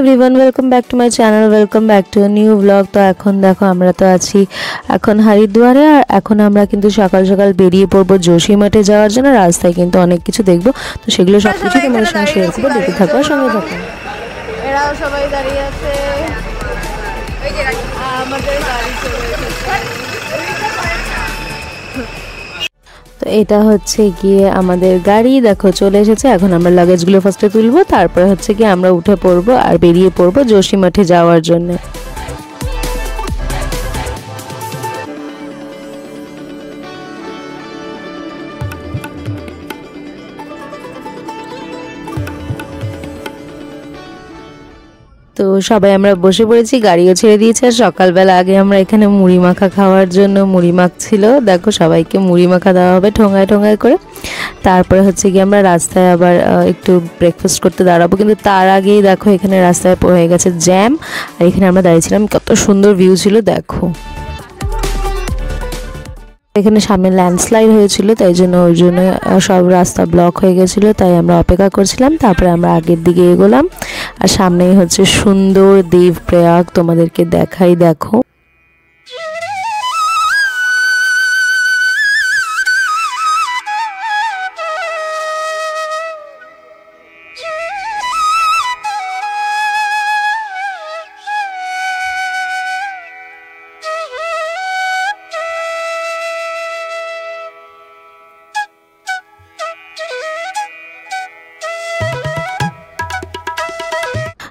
Everyone, welcome back to my channel, welcome back to new blog. তো এখন দেখো আমরা তো আছি এখন হরিদ্বারে, আর এখন আমরা কিন্তু সকাল সকাল বেরিয়ে পড়বো যোশীমঠে যাওয়ার জন্য। রাস্তায় কিন্তু অনেক কিছু দেখবো, তো সেগুলো সব কিছু তোমাদের সঙ্গে শেয়ার করবো। দেখতে থাকো আর সঙ্গে থাকো। এরাও সবাই দাঁড়িয়ে আছে, আমাদের গাড়ি চলে এসেছে। তো এটা হচ্ছে গিয়ে আমাদের গাড়ি, দেখো চলে এসেছে। এখন আমরা লাগেজগুলো ফার্স্টে তুলবো, তারপরে হচ্ছে গিয়ে আমরা উঠে পড়বো আর বেরিয়ে পড়বো যোশীমঠে যাওয়ার জন্য। তো সবাই আমরা বসে পড়েছি, গাড়িও ছেড়ে দিয়েছে। আর সকালবেলা আগে আমরা এখানে মুড়ি মাখা খাওয়ার জন্য মুড়ি মাখছিল। দেখো সবাইকে মুড়ি মাখা দেওয়া হবে ঠোঙায় ঠোঙায় করে। তারপরে হচ্ছে কি আমরা রাস্তায় আবার একটু ব্রেকফাস্ট করতে দাঁড়াবো, কিন্তু তার আগেই দেখো এখানে রাস্তায় হয়ে গেছে জ্যাম। আর এখানে আমরা দাঁড়িয়েছিলাম, কত সুন্দর ভিউ ছিল দেখো। এখানে সামনে ল্যান্ডস্লাইড হয়েছিল, তাই জন্য ওই জন্য সব রাস্তা ব্লক হয়ে গেছিলো, তাই আমরা অপেক্ষা করছিলাম। তারপরে আমরা আগের দিকে এগোলাম, আর সামনেই হচ্ছে সুন্দর দেবপ্রয়াগ, তোমাদেরকে দেখাই দেখো।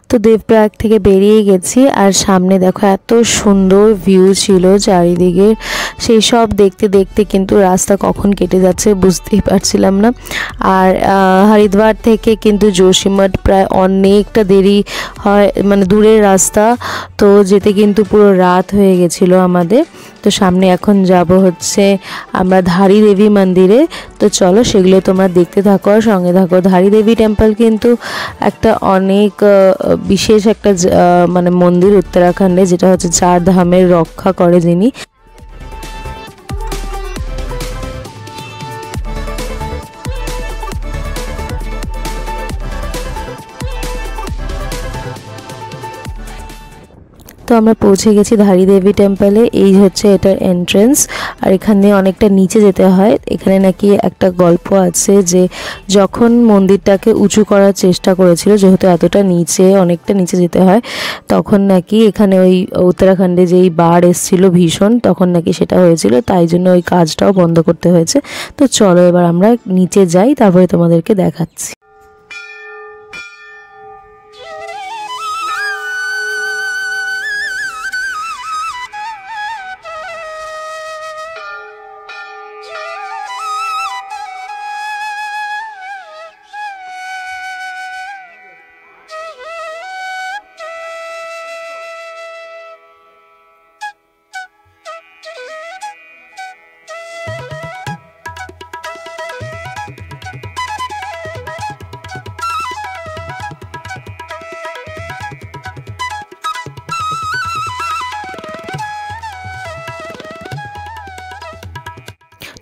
তো দেবপ্রয়াগ থেকে বেরিয়ে গেছি, আর সামনে দেখো এত সুন্দর ভিউ ছিল চারিদিকে। সেই সব দেখতে দেখতে কিন্তু রাস্তা কখন কেটে যাচ্ছে বুঝতেই পারছিলাম না। আর হরিদ্বার থেকে কিন্তু যোশীমঠ প্রায় অনেকটা দেরি হয়, মানে দূরের রাস্তা, তো যেতে কিন্তু পুরো রাত হয়ে গেছিলো আমাদের। তো সামনে এখন যাব হচ্ছে আমরা ধারী দেবী মন্দিরে। তো চলো সেগুলো তোমরা দেখতে থাকো আর সঙ্গে থাকো। ধারী দেবী টেম্পল কিন্তু একটা অনেক বিশেষ একটা মানে মন্দির উত্তরাখণ্ডে, যেটা হচ্ছে 4 ধামের রক্ষা করে যিনি। তো আমরা পৌঁছে গেছি ধারী দেবী টেম্পলে। এই হচ্ছে এটার এন্ট্রেন্স, আর এখানে অনেকটা নিচে যেতে হয়। এখানে নাকি একটা গল্প আছে যে যখন মন্দিরটাকে উঁচু করার চেষ্টা করেছিল, যেহেতু এতটা নিচে, অনেকটা নিচে যেতে হয়, তখন নাকি এখানে ওই উত্তরাখণ্ডে যেই বাঢ় এসেছিল ভীষণ, তখন নাকি সেটা হয়েছিল, তাই জন্য ওই কাজটাও বন্ধ করতে হয়েছে। তো চলো এবার আমরা নিচে যাই, তারপরে তোমাদেরকে দেখাচ্ছি।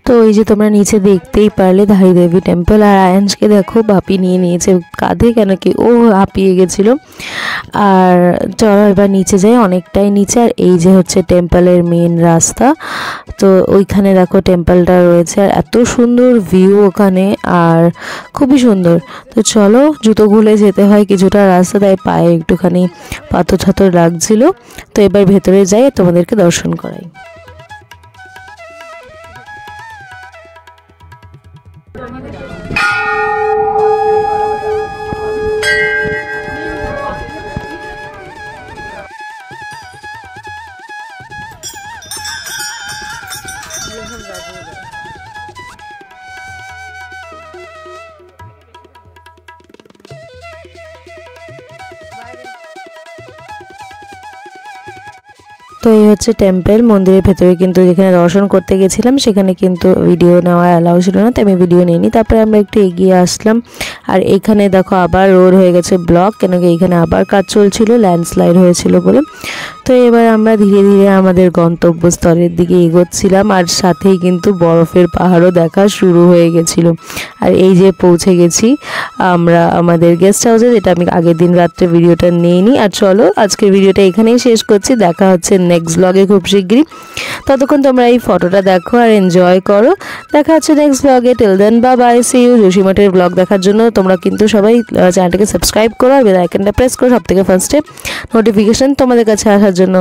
তো এই যে তোমরা নিচে দেখতেই পারলে ধারী দেবী টেম্পল। আর আয়ানসকে দেখো বাপি নিয়ে নিয়েছে কাঁধে, কেন কি ও হাঁপিয়ে গেছিল। আর চলো এবার নিচে যাই, অনেকটাই নিচে। আর এই যে হচ্ছে টেম্পলের মেন রাস্তা, তো ওইখানে দেখো টেম্পলটা রয়েছে, আর এত সুন্দর ভিউ ওখানে, আর খুবই সুন্দর। তো চলো, জুতো খুলে যেতে হয় কিছুটা রাস্তা, তাই পায়ে একটুখানি পাথর ছাথর লাগছিল। তো এবার ভেতরে যাই, তোমাদেরকে দর্শন করাই। তো এই হচ্ছে টেম্পল, মন্দিরের ভেতরে কিন্তু যেখানে দর্শন করতে গেছিলাম সেখানে কিন্তু ভিডিও নেওয়া অ্যালাউ ছিল না, তাই আমি ভিডিও নিইনি। তারপরে আমরা একটু এগিয়ে আসলাম, আর এখানে দেখো আবার রোড হয়ে গেছে ব্লক, কেন কি এখানে আবার কাজ চলছিল, ল্যান্ডস্লাইড হয়েছিল বলে। তো এবার আমরা ধীরে ধীরে আমাদের গন্তব্যস্থলের দিকে এগোচ্ছিলাম, আর সাথেই কিন্তু বরফের পাহাড়ও দেখা শুরু হয়ে গেছিল। আর এই যে পৌঁছে গেছি আমরা আমাদের গেস্ট হাউসে, যেটা আমি আগের দিন রাত্রে ভিডিওটা নিইনি। আর চলো আজকের ভিডিওটা এখানেই শেষ করছি, দেখা হচ্ছে নেক্সট ব্লগে খুব শিগগিরই। ততক্ষণ তোমরা এই ফটোটা দেখো আর এনজয় করো। দেখা হচ্ছে নেক্সট ব্লগে। Till then bye bye, see you. জসিমঠের ব্লগ দেখার জন্য তোমরা কিন্তু সবাই চ্যানেলটাকে সাবস্ক্রাইব করো আর বেল আইকনটা প্রেস করো, সবথেকে ফার্স্টে নোটিফিকেশন তোমাদের কাছে আসার জন্য।